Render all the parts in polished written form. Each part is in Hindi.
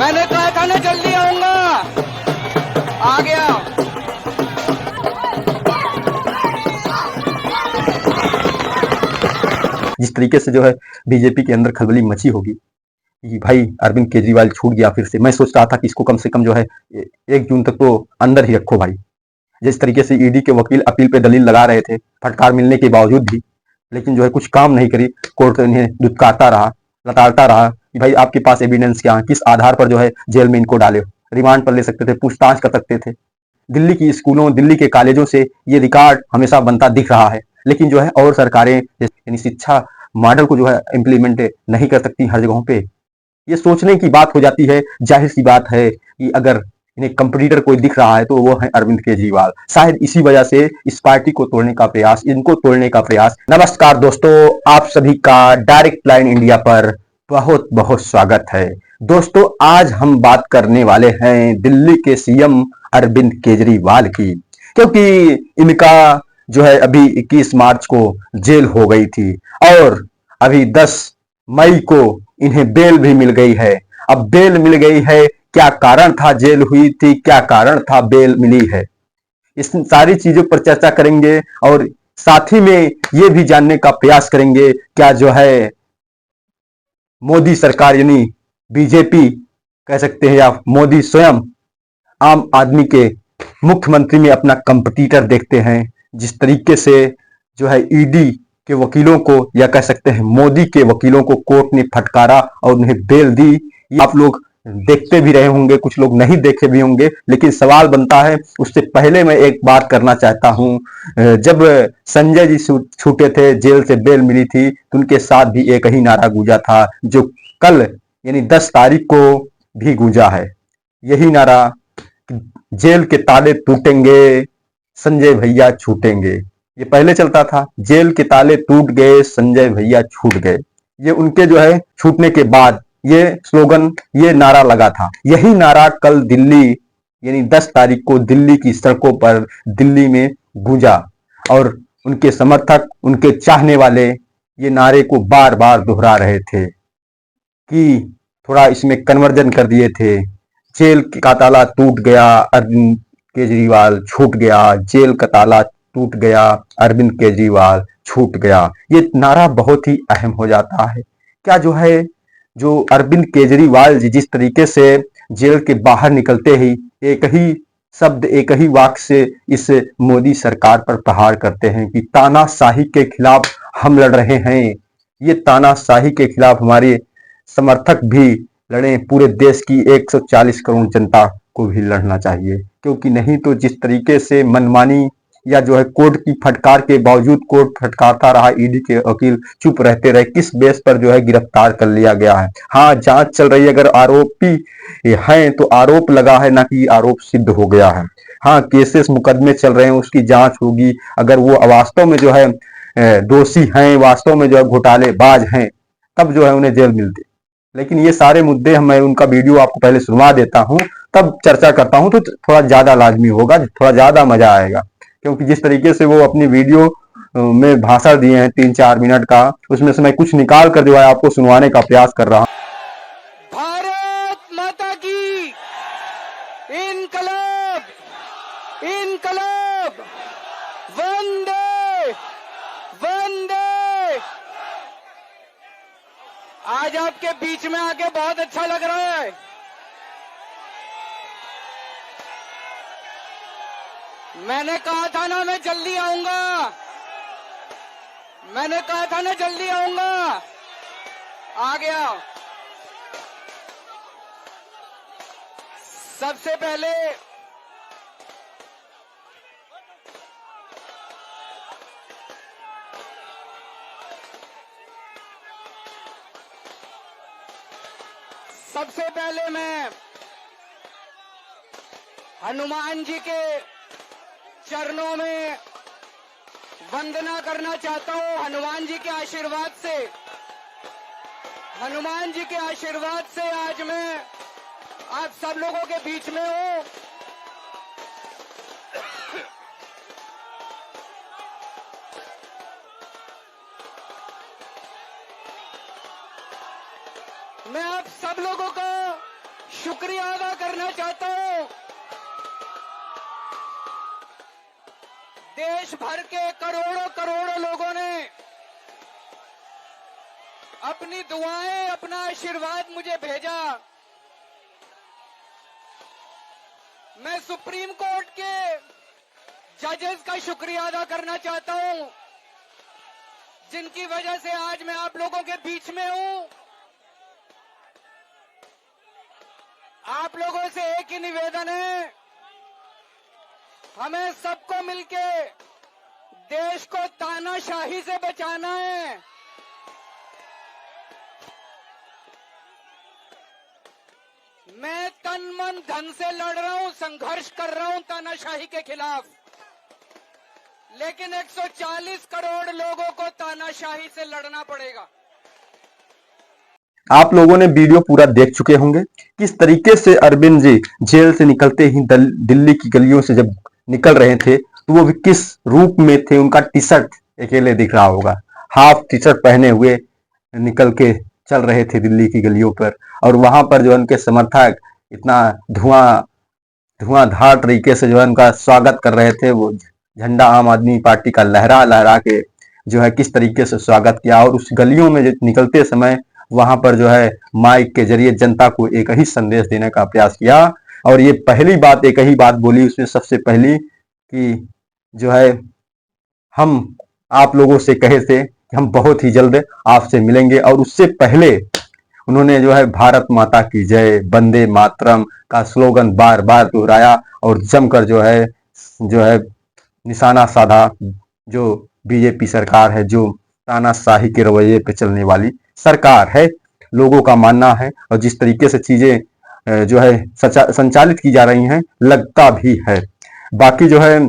मैंने कहा था ना जल्दी आऊंगा, आ गया। जिस तरीके से जो है बीजेपी के अंदर खलबली मची होगी कि भाई अरविंद केजरीवाल छूट गया फिर से। मैं सोच रहा था कि इसको कम से कम जो है 1 जून तक तो अंदर ही रखो भाई। जिस तरीके से ईडी के वकील अपील पे दलील लगा रहे थे फटकार मिलने के बावजूद भी, लेकिन जो है कुछ काम नहीं करी। कोर्ट इन्हें दुत्कारता रहा, लताड़ता रहा कि भाई आपके पास एविडेंस क्या है, किस आधार पर जो है जेल में इनको डाले। रिमांड पर ले सकते थे, पूछताछ कर सकते थे। दिल्ली की स्कूलों, दिल्ली के कॉलेजों से ये रिकॉर्ड हमेशा बनता दिख रहा है, लेकिन जो है और सरकारें यानी शिक्षा मॉडल को जो है इम्प्लीमेंट नहीं कर सकती हर जगहों पे। ये सोचने की बात हो जाती है। जाहिर सी बात है कि अगर इन्हें कंपटीटर कोई दिख रहा है तो वो है अरविंद केजरीवाल। शायद इसी वजह से इस पार्टी को तोड़ने का प्रयास, इनको तोड़ने का प्रयास। नमस्कार दोस्तों, आप सभी का डायरेक्ट लाइन इंडिया पर बहुत बहुत स्वागत है। दोस्तों आज हम बात करने वाले हैं दिल्ली के सीएम अरविंद केजरीवाल की, क्योंकि इनका जो है अभी 21 मार्च को जेल हो गई थी और अभी 10 मई को इन्हें बेल भी मिल गई है। अब बेल मिल गई है, क्या कारण था जेल हुई थी, क्या कारण था बेल मिली है, इस सारी चीजों पर चर्चा करेंगे और साथ ही में ये भी जानने का प्रयास करेंगे क्या जो है मोदी सरकार यानी बीजेपी कह सकते हैं या मोदी स्वयं आम आदमी के मुख्यमंत्री में अपना कंपटीटर देखते हैं। जिस तरीके से जो है ईडी के वकीलों को या कह सकते हैं मोदी के वकीलों को कोर्ट ने फटकारा और उन्हें बेल दी, ये आप लोग देखते भी रहे होंगे, कुछ लोग नहीं देखे भी होंगे। लेकिन सवाल बनता है, उससे पहले मैं एक बात करना चाहता हूं। जब संजय जी छूटे थे, जेल से बेल मिली थी, तो उनके साथ भी एक ही नारा गूंजा था जो कल यानी 10 तारीख को भी गूंजा है। यही नारा, जेल के ताले टूटेंगे, संजय भैया छूटेंगे। ये पहले चलता था, जेल के ताले टूट गए, संजय भैया छूट गए। ये उनके जो है छूटने के बाद ये स्लोगन, ये नारा लगा था। यही नारा कल दिल्ली यानी 10 तारीख को दिल्ली की सड़कों पर, दिल्ली में गूंजा और उनके समर्थक, उनके चाहने वाले ये नारे को बार बार दोहरा रहे थे कि थोड़ा इसमें कन्वर्जन कर दिए थे। जेल का ताला टूट गया, अरविंद केजरीवाल छूट गया, जेल का ताला टूट गया, अरविंद केजरीवाल छूट गया। ये नारा बहुत ही अहम हो जाता है। क्या जो है जो अरविंद केजरीवाल जी जिस तरीके से जेल के बाहर निकलते ही एक ही शब्द, एक ही वाक्य से इस मोदी सरकार पर प्रहार करते हैं कि तानाशाही के खिलाफ हम लड़ रहे हैं। ये तानाशाही के खिलाफ हमारे समर्थक भी लड़े, पूरे देश की 140 करोड़ जनता को भी लड़ना चाहिए। क्योंकि नहीं तो जिस तरीके से मनमानी या जो है कोर्ट की फटकार के बावजूद कोर्ट फटकारता रहा, ईडी के वकील चुप रहते रहे, किस बेस पर जो है गिरफ्तार कर लिया गया है। हाँ जांच चल रही है, अगर आरोपी हैं तो आरोप लगा है, ना कि आरोप सिद्ध हो गया है। हाँ केसेस मुकदमे चल रहे हैं, उसकी जांच होगी। अगर वो वास्तव में जो है दोषी हैं, वास्तव में जो है घोटालेबाज हैं, तब जो है उन्हें जेल मिलती। लेकिन ये सारे मुद्दे मैं उनका वीडियो आपको पहले सुनवा देता हूं, तब चर्चा करता हूं, तो थोड़ा ज्यादा लाजमी होगा, थोड़ा ज्यादा मजा आएगा। क्योंकि जिस तरीके से वो अपनी वीडियो में भाषण दिए हैं 3-4 मिनट का, उसमें से मैं कुछ निकाल कर जो है आपको सुनवाने का प्रयास कर रहा हूं। भारत माता की इनकलाब, इनकलाब, वंदे वंदे। आज आपके बीच में आके बहुत अच्छा लग रहा है। मैंने कहा था ना मैं जल्दी आऊंगा, मैंने कहा था ना जल्दी आऊंगा, आ गया। सबसे पहले मैं हनुमान जी के चरणों में वंदना करना चाहता हूं। हनुमान जी के आशीर्वाद से, हनुमान जी के आशीर्वाद से आज मैं आप सब लोगों के बीच में हूं। मैं आप सब लोगों को शुक्रिया अदा करना चाहता हूं देश भर के करोड़ों करोड़ों लोगों ने अपनी दुआएं, अपना आशीर्वाद मुझे भेजा। मैं सुप्रीम कोर्ट के जजेस का शुक्रिया अदा करना चाहता हूं जिनकी वजह से आज मैं आप लोगों के बीच में हूं। आप लोगों से एक ही निवेदन है, हमें सबको मिलके देश को तानाशाही से बचाना है। मैं तन मन धन से लड़ रहा हूं, संघर्ष कर रहा हूं तानाशाही के खिलाफ, लेकिन 140 करोड़ लोगों को तानाशाही से लड़ना पड़ेगा। आप लोगों ने वीडियो पूरा देख चुके होंगे किस तरीके से अरविंद जी जेल से निकलते ही दिल्ली की गलियों से जब निकल रहे थे तो वो भी किस रूप में थे। उनका टी शर्ट अकेले दिख रहा होगा, हाफ टी शर्ट पहने हुए निकल के चल रहे थे दिल्ली की गलियों पर, और वहां पर जो उनके समर्थक इतना धुआंधार तरीके से जो है उनका स्वागत कर रहे थे। वो झंडा आम आदमी पार्टी का लहरा लहरा के जो है किस तरीके से स्वागत किया, और उस गलियों में निकलते समय वहां पर जो है माइक के जरिए जनता को एक ही संदेश देने का प्रयास किया। और ये पहली बात, एक ही बात बोली उसमें सबसे पहली कि जो है हम आप लोगों से कहे थे कि हम बहुत ही जल्द आपसे मिलेंगे, और उससे पहले उन्होंने जो है भारत माता की जय, वंदे मातरम का स्लोगन बार बार दोहराया और जमकर जो है निशाना साधा जो बीजेपी सरकार है, जो तानाशाही के रवैये पे चलने वाली सरकार है। लोगों का मानना है, और जिस तरीके से चीजें जो है संचालित की जा रही हैं लगता भी है। बाकी जो है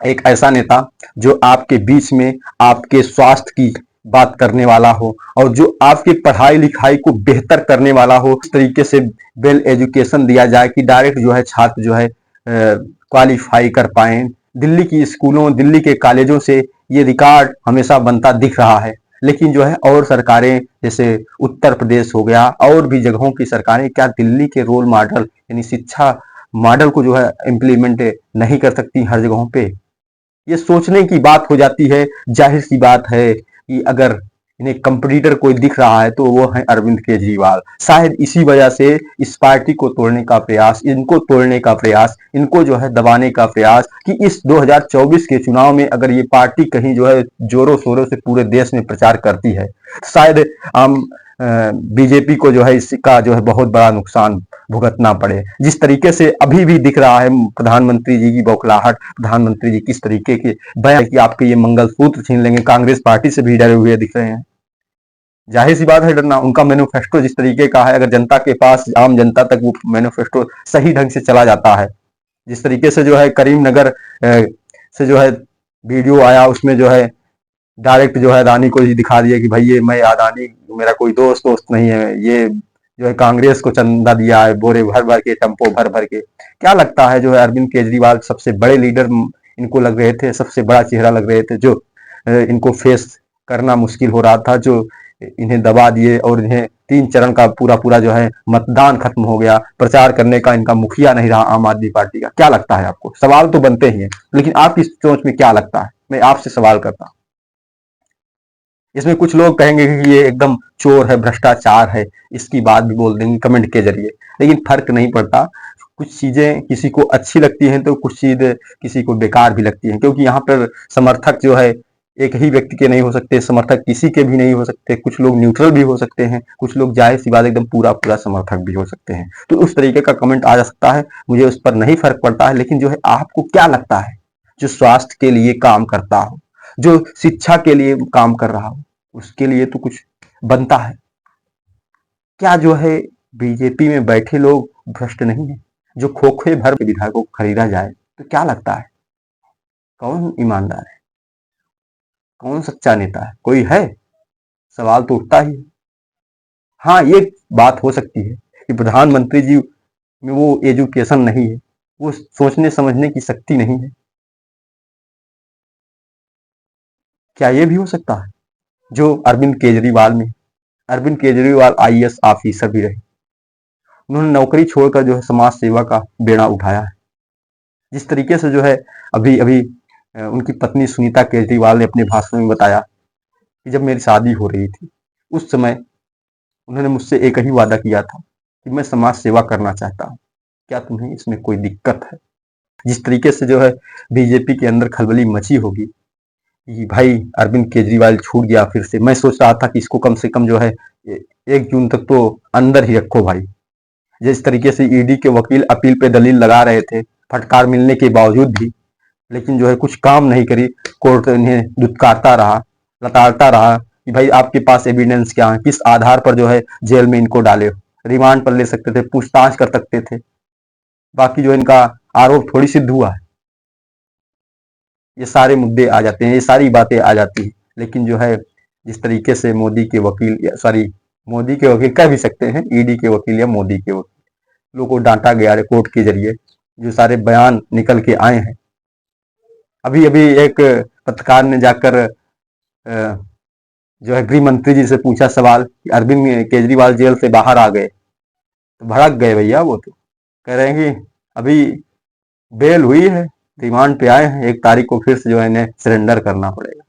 एक ऐसा नेता जो आपके बीच में आपके स्वास्थ्य की बात करने वाला हो और जो आपकी पढ़ाई लिखाई को बेहतर करने वाला हो, इस तरीके से वेल एजुकेशन दिया जाए कि डायरेक्ट जो है छात्र जो है क्वालिफाई कर पाए। दिल्ली की स्कूलों, दिल्ली के कॉलेजों से ये रिकॉर्ड हमेशा बनता दिख रहा है, लेकिन जो है और सरकारें जैसे उत्तर प्रदेश हो गया और भी जगहों की सरकारें क्या दिल्ली के रोल मॉडल यानी शिक्षा मॉडल को जो है इम्प्लीमेंट नहीं कर सकती हर जगहों पे। ये सोचने की बात हो जाती है। जाहिर सी बात है कि अगर इन्हें कंपटीटर कोई दिख रहा है तो वो है अरविंद केजरीवाल। शायद इसी वजह से इस पार्टी को तोड़ने का प्रयास, इनको तोड़ने का प्रयास, इनको जो है दबाने का प्रयास कि इस 2024 के चुनाव में अगर ये पार्टी कहीं जो है जोरों शोरों से पूरे देश में प्रचार करती है, शायद हम बीजेपी को जो है इसका जो है बहुत बड़ा नुकसान भुगतना पड़े। जिस तरीके से अभी भी दिख रहा है प्रधानमंत्री जी की बौखलाहट, प्रधानमंत्री जी किस तरीके के बयान कि आपके ये मंगलसूत्र छीन लेंगे, कांग्रेस पार्टी से भी डरे हुए दिख रहे हैं। जाहिर सी बात है डरना। उनका मैनिफेस्टो जिस तरीके का है, अगर जनता के पास, आम जनता तक वो मैनिफेस्टो सही ढंग से चला जाता है, जिस तरीके से जो है करीमनगर से जो है वीडियो आया, उसमें जो है डायरेक्ट जो है अदानी को ही दिखा दिया कि भाई ये मैं अदानी मेरा कोई दोस्त नहीं है, ये जो है कांग्रेस को चंदा दिया है, बोरे भर भर के, टेम्पो भर भर के। क्या लगता है जो है अरविंद केजरीवाल सबसे बड़े लीडर इनको लग रहे थे, सबसे बड़ा चेहरा लग रहे थे, जो इनको फेस करना मुश्किल हो रहा था, जो इन्हें दबा दिए और इन्हें 3 चरण का पूरा जो है मतदान खत्म हो गया, प्रचार करने का इनका मुखिया नहीं रहा आम आदमी पार्टी का। क्या लगता है आपको? सवाल तो बनते ही हैं, लेकिन आपकी सोच में क्या लगता है, मैं आपसे सवाल करता हूं। इसमें कुछ लोग कहेंगे कि ये एकदम चोर है, भ्रष्टाचार है, इसकी बात भी बोल देंगे कमेंट के जरिए, लेकिन फर्क नहीं पड़ता। कुछ चीजें किसी को अच्छी लगती हैं तो कुछ चीज किसी को बेकार भी लगती हैं, क्योंकि यहाँ पर समर्थक जो है एक ही व्यक्ति के नहीं हो सकते, समर्थक किसी के भी नहीं हो सकते। कुछ लोग न्यूट्रल भी हो सकते हैं, कुछ लोग जाहिर सी बात एकदम पूरा समर्थक भी हो सकते हैं। तो उस तरीके का कमेंट आ जा सकता है, मुझे उस पर नहीं फर्क पड़ता है। लेकिन जो है आपको क्या लगता है, जो स्वास्थ्य के लिए काम करता हो, जो शिक्षा के लिए काम कर रहा हो, उसके लिए तो कुछ बनता है। क्या जो है बीजेपी में बैठे लोग भ्रष्ट नहीं है? जो खोखे भर विधायकों को खरीदा जाए तो क्या लगता है कौन ईमानदार है, कौन सच्चा नेता है? कोई है? सवाल तो उठता ही है। हाँ, ये बात हो सकती है कि प्रधानमंत्री जी में वो एजुकेशन नहीं है, वो सोचने समझने की शक्ति नहीं है। क्या ये भी हो सकता है जो अरविंद केजरीवाल में? अरविंद केजरीवाल आईएएस ऑफिसर भी रहे, उन्होंने नौकरी छोड़कर जो है समाज सेवा का बेड़ा उठाया है। जिस तरीके से जो है अभी अभी उनकी पत्नी सुनीता केजरीवाल ने अपने भाषण में बताया कि जब मेरी शादी हो रही थी उस समय उन्होंने मुझसे एक ही वादा किया था कि मैं समाज सेवा करना चाहता हूँ, क्या तुम्हें इसमें कोई दिक्कत है? जिस तरीके से जो है बीजेपी के अंदर खलबली मची होगी कि भाई अरविंद केजरीवाल छूट गया फिर से। मैं सोच रहा था कि इसको कम से कम जो है 1 जून तक तो अंदर ही रखो भाई। जिस तरीके से ईडी के वकील अपील पे दलील लगा रहे थे फटकार मिलने के बावजूद भी, लेकिन जो है कुछ काम नहीं करी। कोर्ट इन्हें दुत्कारता रहा, लताड़ता रहा कि भाई आपके पास एविडेंस क्या है, किस आधार पर जो है जेल में इनको डाले हो। रिमांड पर ले सकते थे, पूछताछ कर सकते थे, बाकी जो इनका आरोप थोड़ी सिद्ध हुआ है। ये सारे मुद्दे आ जाते हैं, ये सारी बातें आ जाती हैं। लेकिन जो है जिस तरीके से मोदी के वकील मोदी के वकील कह भी सकते हैं, ईडी के वकील या मोदी के वकील लोगों को डांटा गया है कोर्ट के जरिए, जो सारे बयान निकल के आए हैं। अभी अभी एक पत्रकार ने जाकर जो है गृह मंत्री जी से पूछा सवाल कि अरविंद केजरीवाल जेल से बाहर आ गए, तो भड़क गए भैया। वो तो कह रहे हैं कि अभी बेल हुई है, रिमांड पे आए हैं, 1 तारीख को फिर से जो है इन्हें सरेंडर करना पड़ेगा।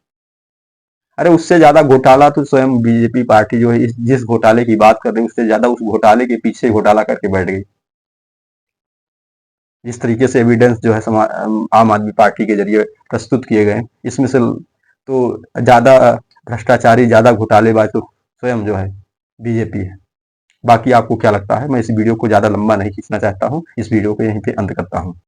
अरे उससे ज्यादा घोटाला तो स्वयं बीजेपी पार्टी जो है जिस घोटाले की बात कर रही है उससे ज्यादा उस घोटाले के पीछे घोटाला करके बैठ गई। जिस तरीके से एविडेंस जो है आम आदमी पार्टी के जरिए प्रस्तुत किए गए, इसमें से तो ज्यादा भ्रष्टाचारी, ज्यादा घोटालेबाज तो स्वयं जो है बीजेपी है। बाकी आपको क्या लगता है? मैं इस वीडियो को ज्यादा लंबा नहीं खींचना चाहता हूँ, इस वीडियो को यहीं पे अंत करता हूँ।